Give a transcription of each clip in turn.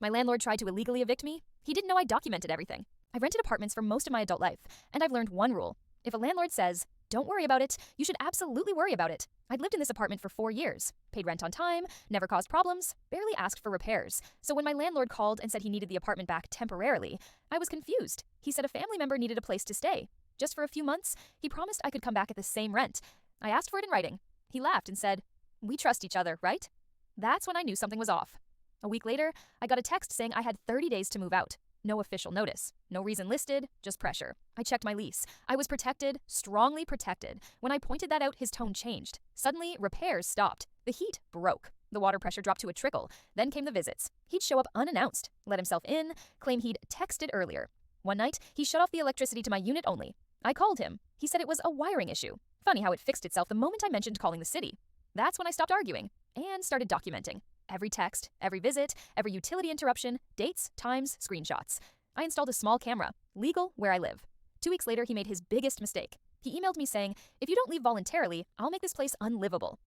My landlord tried to illegally evict me. He didn't know I documented everything. I rented apartments for most of my adult life, and I've learned one rule. If a landlord says, "Don't worry about it," you should absolutely worry about it. I'd lived in this apartment for 4 years, paid rent on time, never caused problems, barely asked for repairs. So when my landlord called and said he needed the apartment back temporarily, I was confused. He said a family member needed a place to stay. Just for a few months, he promised I could come back at the same rent. I asked for it in writing. He laughed and said, "We trust each other, right?" That's when I knew something was off. A week later, I got a text saying I had 30 days to move out. No official notice. No reason listed, just pressure. I checked my lease. I was protected, strongly protected. When I pointed that out, his tone changed. Suddenly, repairs stopped. The heat broke. The water pressure dropped to a trickle. Then came the visits. He'd show up unannounced, let himself in, claim he'd texted earlier. One night, he shut off the electricity to my unit only. I called him. He said it was a wiring issue. Funny how it fixed itself the moment I mentioned calling the city. That's when I stopped arguing and started documenting. Every text, every visit, every utility interruption, dates, times, screenshots. I installed a small camera, legal where I live. 2 weeks later, he made his biggest mistake. He emailed me saying, "If you don't leave voluntarily, I'll make this place unlivable."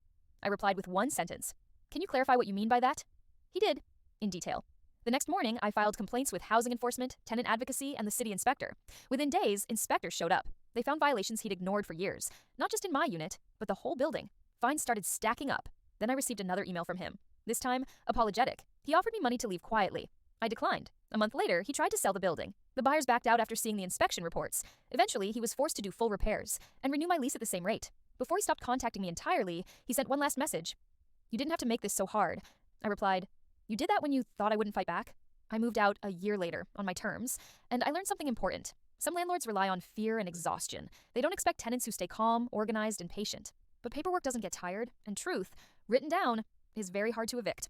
I replied with one sentence. "Can you clarify what you mean by that?" He did, in detail. The next morning, I filed complaints with housing enforcement, tenant advocacy, and the city inspector. Within days, inspectors showed up. They found violations he'd ignored for years, not just in my unit, but the whole building. Fines started stacking up. Then I received another email from him. This time, apologetic. He offered me money to leave quietly. I declined. A month later, he tried to sell the building. The buyers backed out after seeing the inspection reports. Eventually, he was forced to do full repairs and renew my lease at the same rate. Before he stopped contacting me entirely, he sent one last message. "You didn't have to make this so hard." I replied, "You did that when you thought I wouldn't fight back?" I moved out a year later, on my terms, and I learned something important. Some landlords rely on fear and exhaustion. They don't expect tenants who stay calm, organized, and patient. But paperwork doesn't get tired, and truth, written down, is very hard to evict.